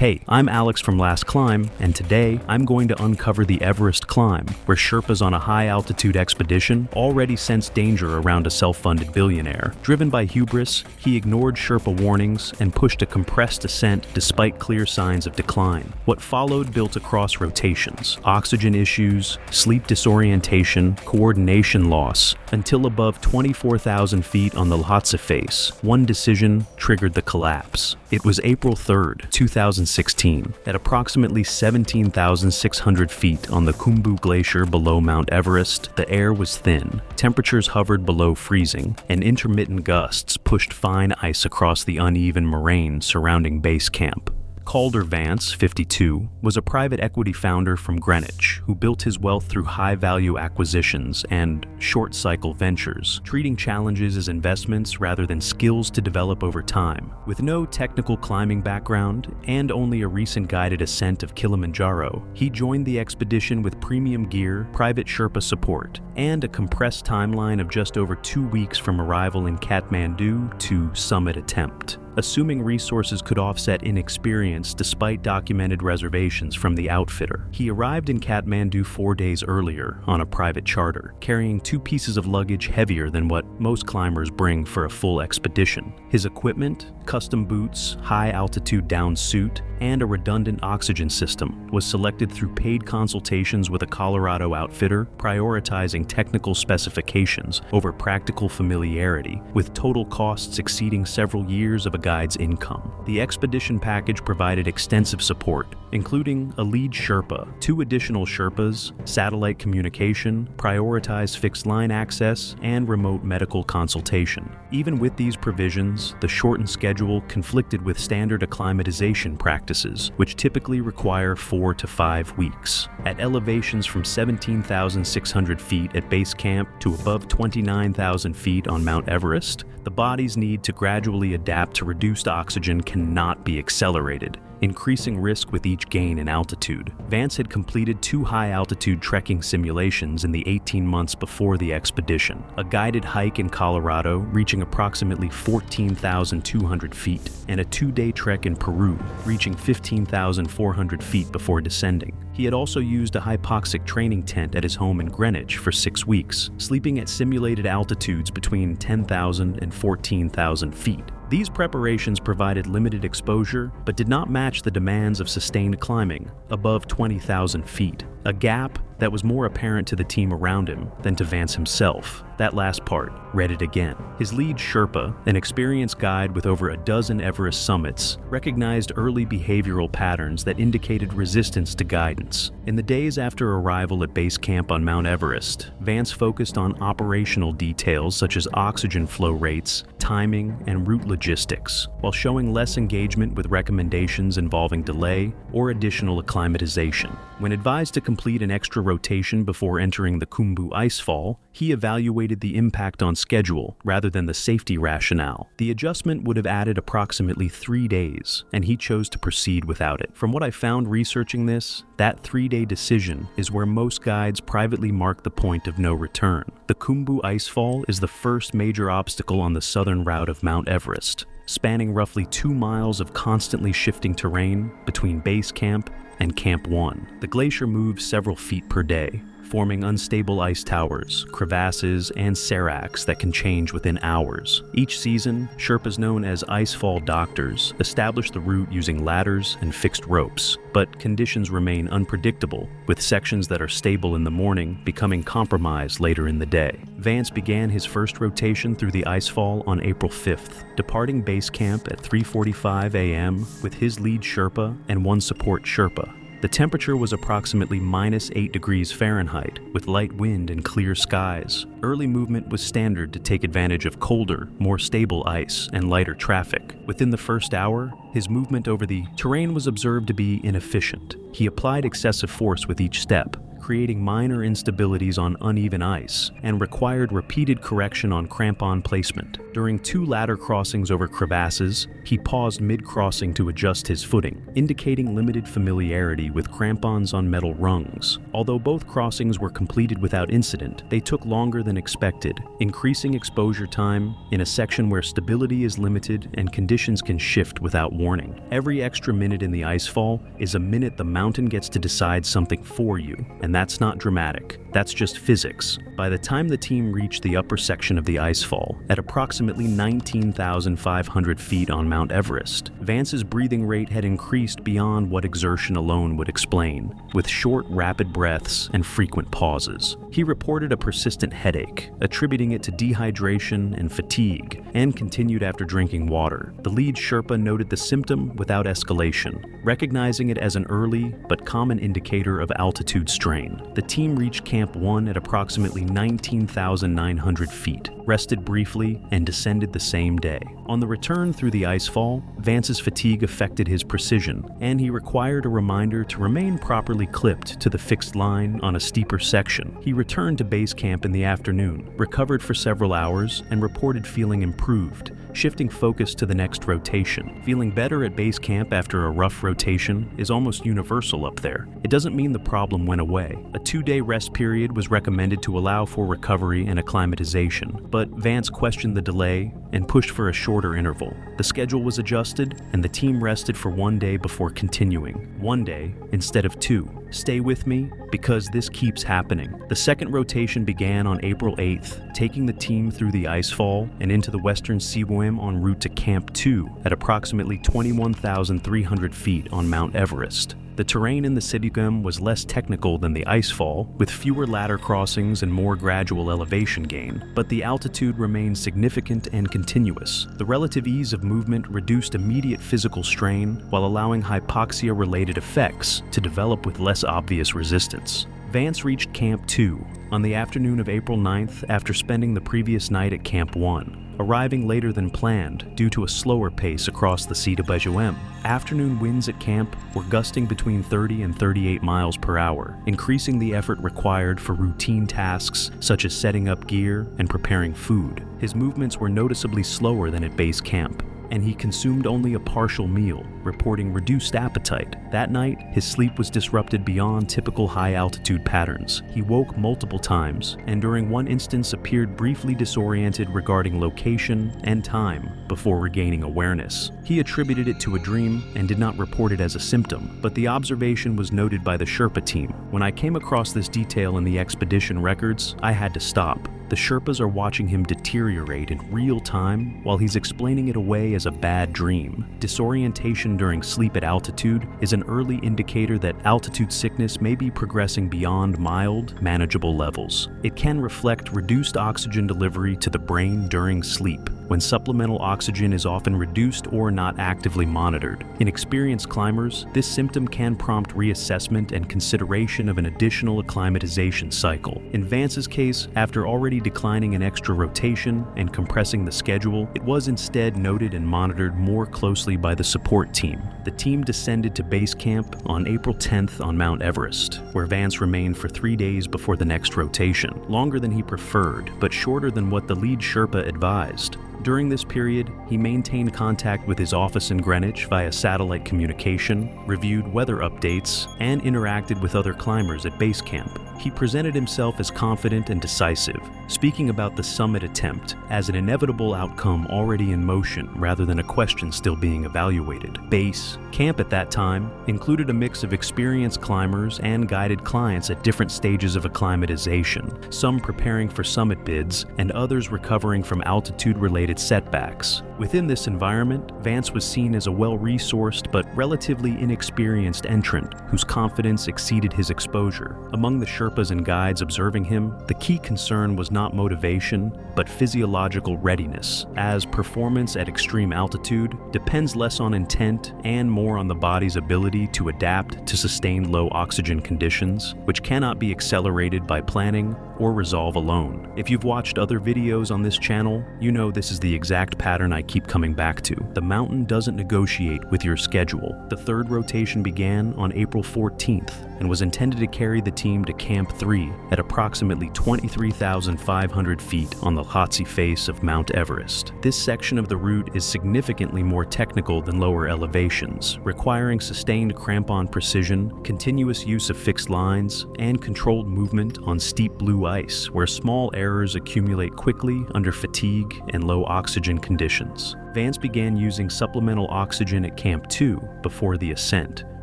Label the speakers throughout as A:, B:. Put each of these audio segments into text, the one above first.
A: Hey, I'm Alex from Last Climb, and today I'm going to uncover the Everest climb, where Sherpas on a high-altitude expedition already sensed danger around a self-funded billionaire. Driven by hubris, he ignored Sherpa warnings and pushed a compressed ascent despite clear signs of decline. What followed built across rotations, oxygen issues, sleep disorientation, coordination loss, until above 24,000 feet on the Lhotse face, one decision triggered the collapse. It was April 3rd, 2016, at approximately 17,600 feet on the Khumbu Glacier below Mount Everest. The air was thin, temperatures hovered below freezing, and intermittent gusts pushed fine ice across the uneven moraine surrounding base camp. Calder Vance, 52, was a private equity founder from Greenwich who built his wealth through high-value acquisitions and short-cycle ventures, treating challenges as investments rather than skills to develop over time. With no technical climbing background and only a recent guided ascent of Kilimanjaro, he joined the expedition with premium gear, private Sherpa support, and a compressed timeline of just over 2 weeks from arrival in Kathmandu to summit attempt. Assuming resources could offset inexperience despite documented reservations from the outfitter, he arrived in Kathmandu 4 days earlier on a private charter, carrying 2 pieces of luggage heavier than what most climbers bring for a full expedition. His equipment, custom boots, high-altitude down suit, and a redundant oxygen system was selected through paid consultations with a Colorado outfitter, prioritizing technical specifications over practical familiarity, with total costs exceeding several years of a guide's income. The expedition package provided extensive support, including a lead Sherpa, 2 additional Sherpas, satellite communication, prioritized fixed-line access, and remote medical consultation. Even with these provisions, the shortened schedule conflicted with standard acclimatization practices, which typically require 4 to 5 weeks. At elevations from 17,600 feet at base camp to above 29,000 feet on Mount Everest, the body's need to gradually adapt to reduced oxygen cannot be accelerated, increasing risk with each gain in altitude. Vance had completed 2 high-altitude trekking simulations in the 18 months before the expedition, a guided hike in Colorado reaching approximately 14,200 feet, and a 2-day trek in Peru reaching 15,400 feet before descending. He had also used a hypoxic training tent at his home in Greenwich for 6 weeks, sleeping at simulated altitudes between 10,000 and 14,000 feet. These preparations provided limited exposure, but did not match the demands of sustained climbing above 20,000 feet, a gap that was more apparent to the team around him than to Vance himself. That last part read it again. His lead Sherpa, an experienced guide with over a dozen Everest summits, recognized early behavioral patterns that indicated resistance to guidance. In the days after arrival at base camp on Mount Everest, Vance focused on operational details such as oxygen flow rates, timing, and route logistics, while showing less engagement with recommendations involving delay or additional acclimatization. When advised to complete an extra rotation before entering the Khumbu icefall, he evaluated the impact on schedule rather than the safety rationale. The adjustment would have added approximately 3 days, and he chose to proceed without it. From what I found researching this, that 3-day decision is where most guides privately mark the point of no return. The Khumbu icefall is the first major obstacle on the southern route of Mount Everest, spanning roughly 2 miles of constantly shifting terrain between base camp and Camp 1. The glacier moves several feet per day, forming unstable ice towers, crevasses, and seracs that can change within hours. Each season, Sherpas known as icefall doctors establish the route using ladders and fixed ropes, but conditions remain unpredictable, with sections that are stable in the morning becoming compromised later in the day. Vance began his first rotation through the icefall on April 5th, departing base camp at 3:45 a.m. with his lead Sherpa and 1 support Sherpa. The temperature was approximately -8 degrees Fahrenheit, with light wind and clear skies. Early movement was standard to take advantage of colder, more stable ice and lighter traffic. Within the first hour, his movement over the terrain was observed to be inefficient. He applied excessive force with each step, creating minor instabilities on uneven ice and required repeated correction on crampon placement. During 2 ladder crossings over crevasses, he paused mid-crossing to adjust his footing, indicating limited familiarity with crampons on metal rungs. Although both crossings were completed without incident, they took longer than expected, increasing exposure time in a section where stability is limited and conditions can shift without warning. Every extra minute in the icefall is a minute the mountain gets to decide something for you, and that's not dramatic. That's just physics. By the time the team reached the upper section of the icefall, at approximately 19,500 feet on Mount Everest, Vance's breathing rate had increased beyond what exertion alone would explain, with short, rapid breaths and frequent pauses. He reported a persistent headache, attributing it to dehydration and fatigue, and continued after drinking water. The lead Sherpa noted the symptom without escalation, recognizing it as an early but common indicator of altitude strain. The team reached Camp 1 at approximately 19,900 feet, rested briefly, and descended the same day. On the return through the icefall, Vance's fatigue affected his precision, and he required a reminder to remain properly clipped to the fixed line on a steeper section. He returned to base camp in the afternoon, recovered for several hours, and reported feeling improved, shifting focus to the next rotation. Feeling better at base camp after a rough rotation is almost universal up there. It doesn't mean the problem went away. A 2-day rest period was recommended to allow for recovery and acclimatization, but Vance questioned the delay and pushed for a shorter interval. The schedule was adjusted, and the team rested for 1 day before continuing. 1 day instead of 2. Stay with me, because this keeps happening. The second rotation began on April 8th, taking the team through the icefall and into the western Siwim en route to Camp 2 at approximately 21,300 feet on Mount Everest. The terrain in the Siwim was less technical than the icefall, with fewer ladder crossings and more gradual elevation gain, but the altitude remained significant and continuous. The relative ease of movement reduced immediate physical strain while allowing hypoxia-related effects to develop with less obvious resistance. Vance reached Camp 2 on the afternoon of April 9th after spending the previous night at Camp 1, arriving later than planned due to a slower pace across the Siwim. Afternoon winds at camp were gusting between 30 and 38 miles per hour, increasing the effort required for routine tasks such as setting up gear and preparing food. His movements were noticeably slower than at base camp, and he consumed only a partial meal, reporting reduced appetite. That night, his sleep was disrupted beyond typical high-altitude patterns. He woke multiple times, and during one instance appeared briefly disoriented regarding location and time before regaining awareness. He attributed it to a dream and did not report it as a symptom, but the observation was noted by the Sherpa team. When I came across this detail in the expedition records, I had to stop. The Sherpas are watching him deteriorate in real time while he's explaining it away as a bad dream. Disorientation during sleep at altitude is an early indicator that altitude sickness may be progressing beyond mild, manageable levels. It can reflect reduced oxygen delivery to the brain during sleep, when supplemental oxygen is often reduced or not actively monitored. In experienced climbers, this symptom can prompt reassessment and consideration of an additional acclimatization cycle. In Vance's case, after already declining an extra rotation and compressing the schedule, it was instead noted and monitored more closely by the support team. The team descended to base camp on April 10th on Mount Everest, where Vance remained for 3 days before the next rotation, longer than he preferred, but shorter than what the lead Sherpa advised. During this period, he maintained contact with his office in Greenwich via satellite communication, reviewed weather updates, and interacted with other climbers at base camp. He presented himself as confident and decisive, speaking about the summit attempt as an inevitable outcome already in motion rather than a question still being evaluated. Base camp at that time included a mix of experienced climbers and guided clients at different stages of acclimatization, some preparing for summit bids and others recovering from altitude-related setbacks. Within this environment, Vance was seen as a well-resourced but relatively inexperienced entrant whose confidence exceeded his exposure. Among the Sherpas and guides observing him, the key concern was not motivation, but physiological readiness, as performance at extreme altitude depends less on intent and more on the body's ability to adapt to sustained low oxygen conditions, which cannot be accelerated by planning or resolve alone. If you've watched other videos on this channel, you know this is the exact pattern I keep coming back to. The mountain doesn't negotiate with your schedule. The third rotation began on April 14th and was intended to carry the team to Camp Camp 3 at approximately 23,500 feet on the Lhotse face of Mount Everest. This section of the route is significantly more technical than lower elevations, requiring sustained crampon precision, continuous use of fixed lines, and controlled movement on steep blue ice where small errors accumulate quickly under fatigue and low oxygen conditions. Vance began using supplemental oxygen at Camp 2 before the ascent,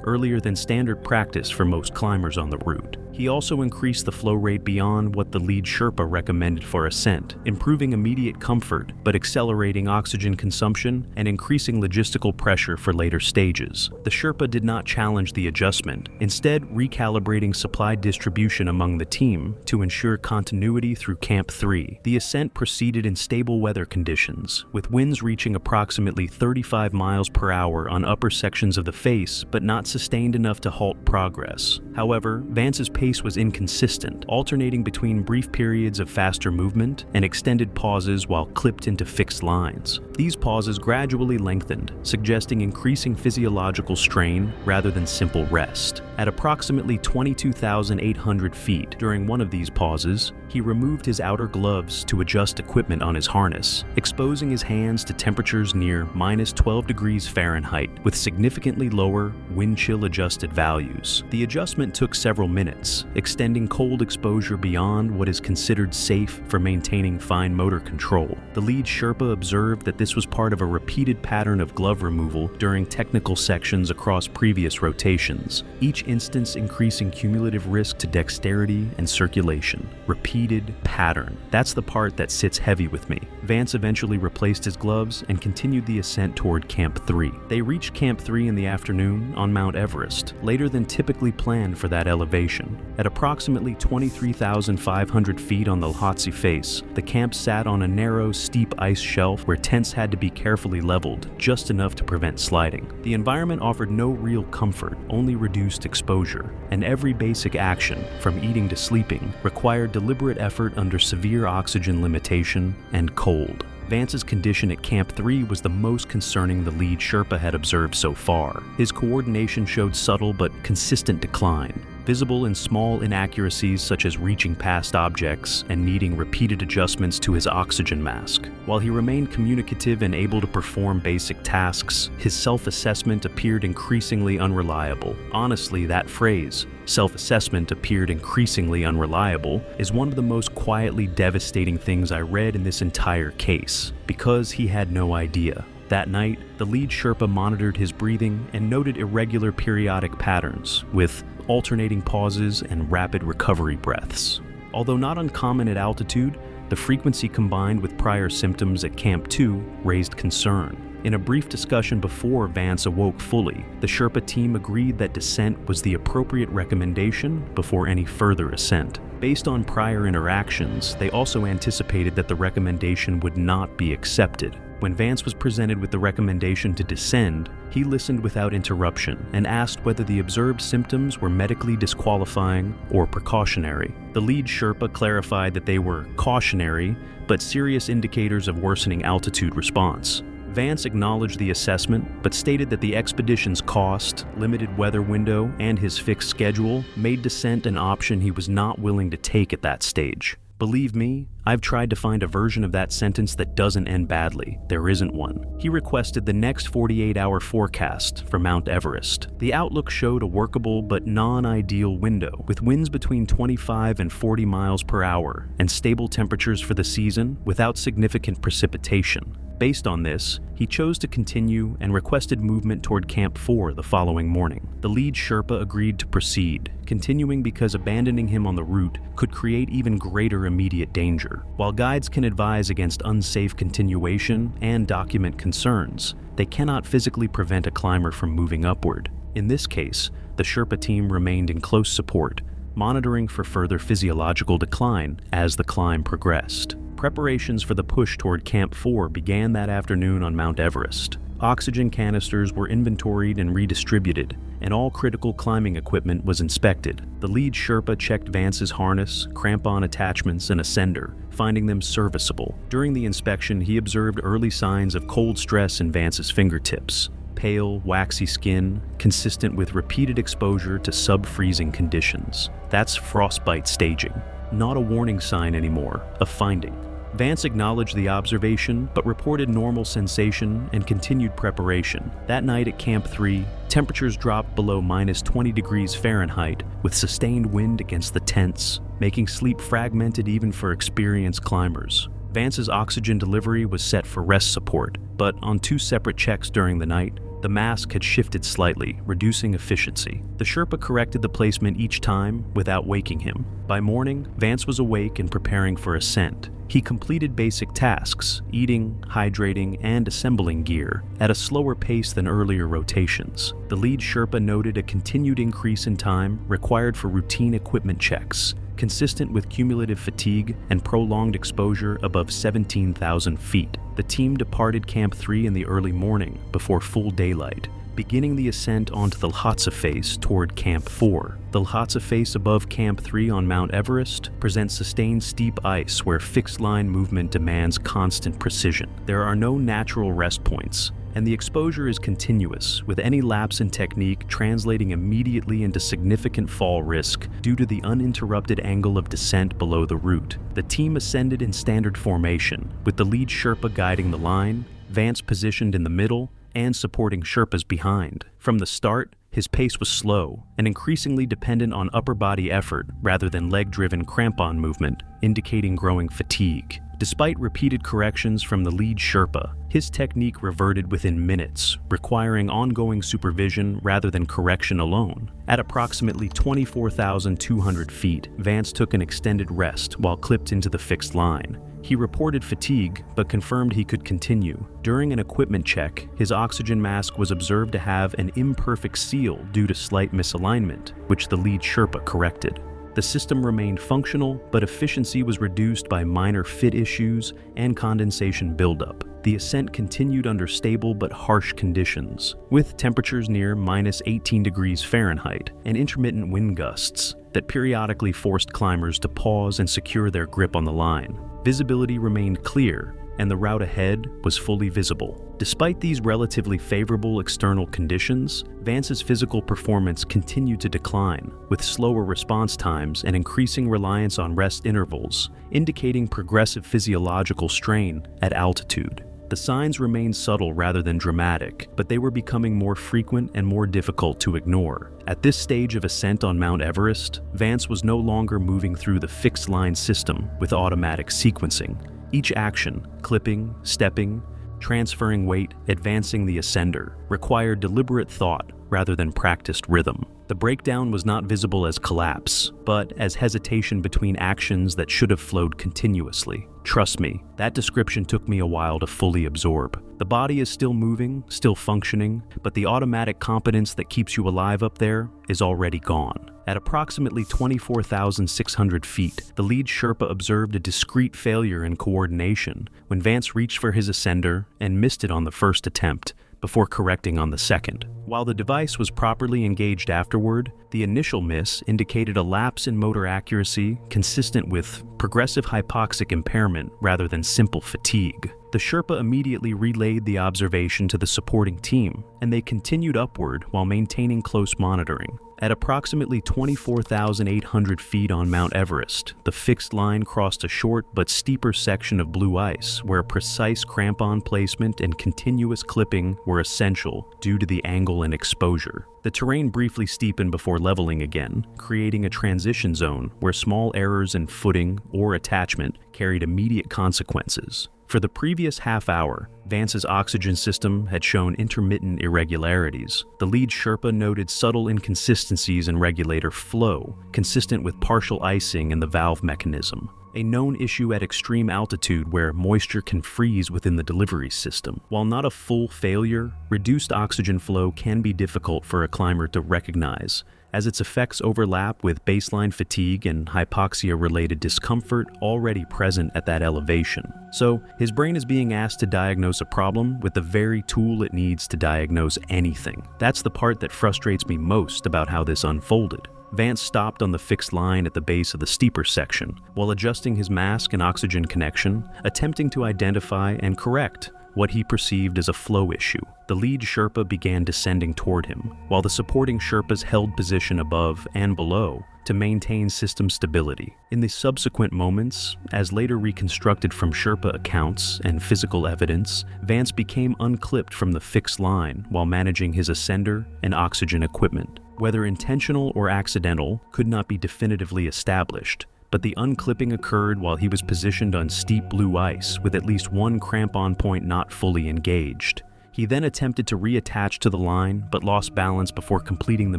A: earlier than standard practice for most climbers on the route. He also increased the flow rate beyond what the lead Sherpa recommended for ascent, improving immediate comfort but accelerating oxygen consumption and increasing logistical pressure for later stages. The Sherpa did not challenge the adjustment, instead recalibrating supply distribution among the team to ensure continuity through Camp 3. The ascent proceeded in stable weather conditions, with winds reaching approximately 35 miles per hour on upper sections of the face but not sustained enough to halt progress. However, Vance's pace was inconsistent, alternating between brief periods of faster movement and extended pauses while clipped into fixed lines. These pauses gradually lengthened, suggesting increasing physiological strain rather than simple rest. At approximately 22,800 feet during one of these pauses, he removed his outer gloves to adjust equipment on his harness, exposing his hands to temperatures near minus 12 degrees Fahrenheit with significantly lower wind chill adjusted values. The adjustment took several minutes, extending cold exposure beyond what is considered safe for maintaining fine motor control. The lead Sherpa observed that this was part of a repeated pattern of glove removal during technical sections across previous rotations, each instance increasing cumulative risk to dexterity and circulation. Repeated pattern. That's the part that sits heavy with me. Vance eventually replaced his gloves and continued the ascent toward Camp 3. They reached Camp 3 in the afternoon on Mount Everest, later than typically planned for that elevation. At approximately 23,500 feet on the Lhotse face, the camp sat on a narrow, steep ice shelf where tents had to be carefully leveled, just enough to prevent sliding. The environment offered no real comfort, only reduced exposure, and every basic action, from eating to sleeping, required deliberate effort under severe oxygen limitation and cold. Vance's condition at Camp 3 was the most concerning the lead Sherpa had observed so far. His coordination showed subtle but consistent decline, visible in small inaccuracies such as reaching past objects and needing repeated adjustments to his oxygen mask. While he remained communicative and able to perform basic tasks, his self-assessment appeared increasingly unreliable. Honestly, that phrase, self-assessment appeared increasingly unreliable, is one of the most quietly devastating things I read in this entire case, because he had no idea. That night, the lead Sherpa monitored his breathing and noted irregular periodic patterns, with alternating pauses and rapid recovery breaths. Although not uncommon at altitude, the frequency combined with prior symptoms at Camp 2 raised concern. In a brief discussion before Vance awoke fully, the Sherpa team agreed that descent was the appropriate recommendation before any further ascent. Based on prior interactions, they also anticipated that the recommendation would not be accepted. When Vance was presented with the recommendation to descend, he listened without interruption and asked whether the observed symptoms were medically disqualifying or precautionary. The lead Sherpa clarified that they were cautionary, but serious indicators of worsening altitude response. Vance acknowledged the assessment, but stated that the expedition's cost, limited weather window, and his fixed schedule made descent an option he was not willing to take at that stage. Believe me, I've tried to find a version of that sentence that doesn't end badly. There isn't one. He requested the next 48-hour forecast for Mount Everest. The outlook showed a workable but non-ideal window, with winds between 25 and 40 miles per hour and stable temperatures for the season without significant precipitation. Based on this, he chose to continue and requested movement toward Camp 4 the following morning. The lead Sherpa agreed to proceed, continuing because abandoning him on the route could create even greater immediate danger. While guides can advise against unsafe continuation and document concerns, they cannot physically prevent a climber from moving upward. In this case, the Sherpa team remained in close support, monitoring for further physiological decline as the climb progressed. Preparations for the push toward Camp 4 began that afternoon on Mount Everest. Oxygen canisters were inventoried and redistributed, and all critical climbing equipment was inspected. The lead Sherpa checked Vance's harness, crampon attachments, and ascender, finding them serviceable. During the inspection, he observed early signs of cold stress in Vance's fingertips. pale, waxy skin, consistent with repeated exposure to sub-freezing conditions. That's frostbite staging. Not a warning sign anymore, a finding. Vance acknowledged the observation, but reported normal sensation and continued preparation. That night at Camp 3, temperatures dropped below -20 degrees Fahrenheit, with sustained wind against the tents, making sleep fragmented even for experienced climbers. Vance's oxygen delivery was set for rest support, but on 2 separate checks during the night, the mask had shifted slightly, reducing efficiency. The Sherpa corrected the placement each time without waking him. By morning, Vance was awake and preparing for ascent. He completed basic tasks, eating, hydrating, and assembling gear, at a slower pace than earlier rotations. The lead Sherpa noted a continued increase in time required for routine equipment checks, consistent with cumulative fatigue and prolonged exposure above 17,000 feet. The team departed Camp 3 in the early morning before full daylight, beginning the ascent onto the Lhasa face toward Camp 4. The Lhasa face above Camp 3 on Mount Everest presents sustained steep ice where fixed-line movement demands constant precision. There are no natural rest points, and the exposure is continuous, with any lapse in technique translating immediately into significant fall risk due to the uninterrupted angle of descent below the route. The team ascended in standard formation, with the lead Sherpa guiding the line, Vance positioned in the middle, and supporting Sherpas behind. From the start, his pace was slow and increasingly dependent on upper body effort rather than leg-driven crampon movement, indicating growing fatigue. Despite repeated corrections from the lead Sherpa, his technique reverted within minutes, requiring ongoing supervision rather than correction alone. At approximately 24,200 feet, Vance took an extended rest while clipped into the fixed line. He reported fatigue, but confirmed he could continue. During an equipment check, his oxygen mask was observed to have an imperfect seal due to slight misalignment, which the lead Sherpa corrected. The system remained functional, but efficiency was reduced by minor fit issues and condensation buildup. The ascent continued under stable but harsh conditions, with temperatures near -18 degrees Fahrenheit and intermittent wind gusts that periodically forced climbers to pause and secure their grip on the line. Visibility remained clear, and the route ahead was fully visible. Despite these relatively favorable external conditions, Vance's physical performance continued to decline, with slower response times and increasing reliance on rest intervals, indicating progressive physiological strain at altitude. The signs remained subtle rather than dramatic, but they were becoming more frequent and more difficult to ignore. At this stage of ascent on Mount Everest, Vance was no longer moving through the fixed-line system with automatic sequencing. Each action, clipping, stepping, transferring weight, advancing the ascender, required deliberate thought rather than practiced rhythm. The breakdown was not visible as collapse, but as hesitation between actions that should have flowed continuously. Trust me, that description took me a while to fully absorb. The body is still moving, still functioning, but the automatic competence that keeps you alive up there is already gone. At approximately 24,600 feet, the lead Sherpa observed a discrete failure in coordination when Vance reached for his ascender and missed it on the first attempt, before correcting on the second. While the device was properly engaged afterward, the initial miss indicated a lapse in motor accuracy consistent with progressive hypoxic impairment rather than simple fatigue. The Sherpa immediately relayed the observation to the supporting team, and they continued upward while maintaining close monitoring. At approximately 24,800 feet on Mount Everest, the fixed line crossed a short but steeper section of blue ice where precise crampon placement and continuous clipping were essential due to the angle and exposure. The terrain briefly steepened before leveling again, creating a transition zone where small errors in footing or attachment carried immediate consequences. For the previous half hour, Vance's oxygen system had shown intermittent irregularities. The lead Sherpa noted subtle inconsistencies in regulator flow, consistent with partial icing in the valve mechanism, a known issue at extreme altitude where moisture can freeze within the delivery system. While not a full failure, reduced oxygen flow can be difficult for a climber to recognize, as its effects overlap with baseline fatigue and hypoxia-related discomfort already present at that elevation. So, his brain is being asked to diagnose a problem with the very tool it needs to diagnose anything. That's the part that frustrates me most about how this unfolded. Vance stopped on the fixed line at the base of the steeper section, while adjusting his mask and oxygen connection, attempting to identify and correct what he perceived as a flow issue. The lead Sherpa began descending toward him, while the supporting Sherpas held position above and below to maintain system stability. In the subsequent moments, as later reconstructed from Sherpa accounts and physical evidence, Vance became unclipped from the fixed line while managing his ascender and oxygen equipment. Whether intentional or accidental could not be definitively established, but the unclipping occurred while he was positioned on steep blue ice with at least one crampon point not fully engaged. He then attempted to reattach to the line, but lost balance before completing the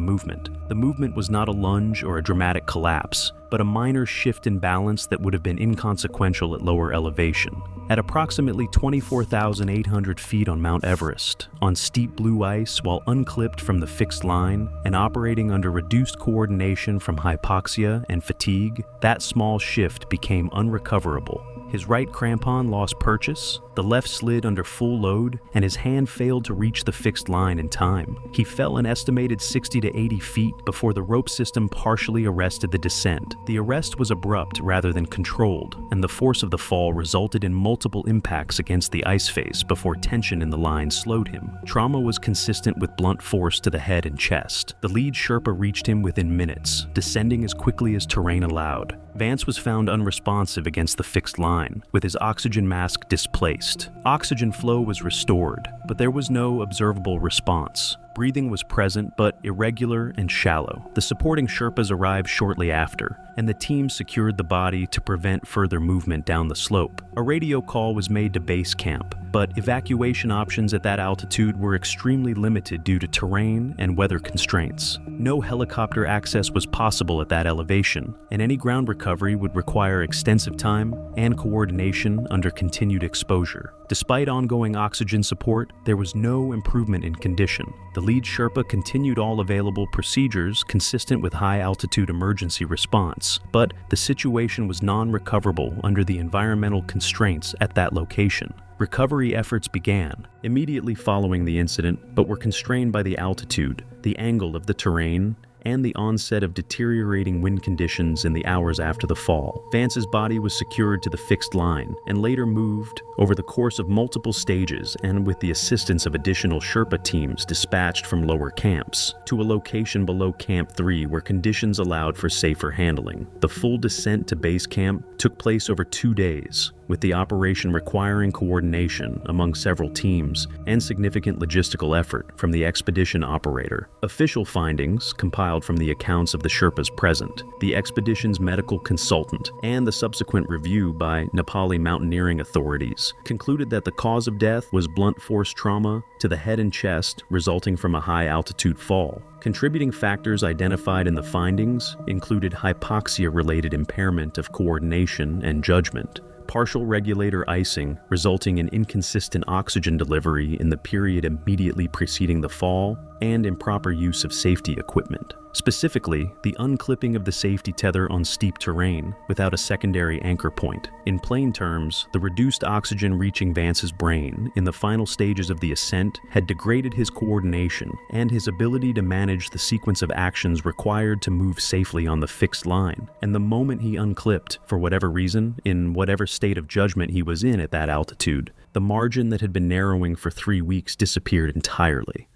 A: movement. The movement was not a lunge or a dramatic collapse, but a minor shift in balance that would have been inconsequential at lower elevation. At approximately 24,800 feet on Mount Everest, on steep blue ice while unclipped from the fixed line and operating under reduced coordination from hypoxia and fatigue, that small shift became unrecoverable. His right crampon lost purchase, the left slid under full load, and his hand failed to reach the fixed line in time. He fell an estimated 60 to 80 feet before the rope system partially arrested the descent. The arrest was abrupt rather than controlled, and the force of the fall resulted in multiple impacts against the ice face before tension in the line slowed him. Trauma was consistent with blunt force to the head and chest. The lead Sherpa reached him within minutes, descending as quickly as terrain allowed. Vance was found unresponsive against the fixed line, with his oxygen mask displaced. Oxygen flow was restored, but there was no observable response. Breathing was present, but irregular and shallow. The supporting Sherpas arrived shortly after, and the team secured the body to prevent further movement down the slope. A radio call was made to base camp, but evacuation options at that altitude were extremely limited due to terrain and weather constraints. No helicopter access was possible at that elevation, and any ground recovery would require extensive time and coordination under continued exposure. Despite ongoing oxygen support, there was no improvement in condition. The lead Sherpa continued all available procedures consistent with high-altitude emergency response, but the situation was non-recoverable under the environmental constraints at that location. Recovery efforts began immediately following the incident, but were constrained by the altitude, the angle of the terrain, and the onset of deteriorating wind conditions in the hours after the fall. Vance's body was secured to the fixed line and later moved over the course of multiple stages and with the assistance of additional Sherpa teams dispatched from lower camps to a location below Camp 3 where conditions allowed for safer handling. The full descent to base camp took place over 2 days, with the operation requiring coordination among several teams and significant logistical effort from the expedition operator. Official findings, compiled from the accounts of the Sherpas present, the expedition's medical consultant, and the subsequent review by Nepali mountaineering authorities, concluded that the cause of death was blunt force trauma to the head and chest resulting from a high-altitude fall. Contributing factors identified in the findings included hypoxia-related impairment of coordination and judgment, partial regulator icing resulting in inconsistent oxygen delivery in the period immediately preceding the fall, and improper use of safety equipment. Specifically, the unclipping of the safety tether on steep terrain without a secondary anchor point. In plain terms, the reduced oxygen reaching Vance's brain in the final stages of the ascent had degraded his coordination and his ability to manage the sequence of actions required to move safely on the fixed line. And the moment he unclipped, for whatever reason, in whatever state of judgment he was in at that altitude, the margin that had been narrowing for 3 weeks disappeared entirely.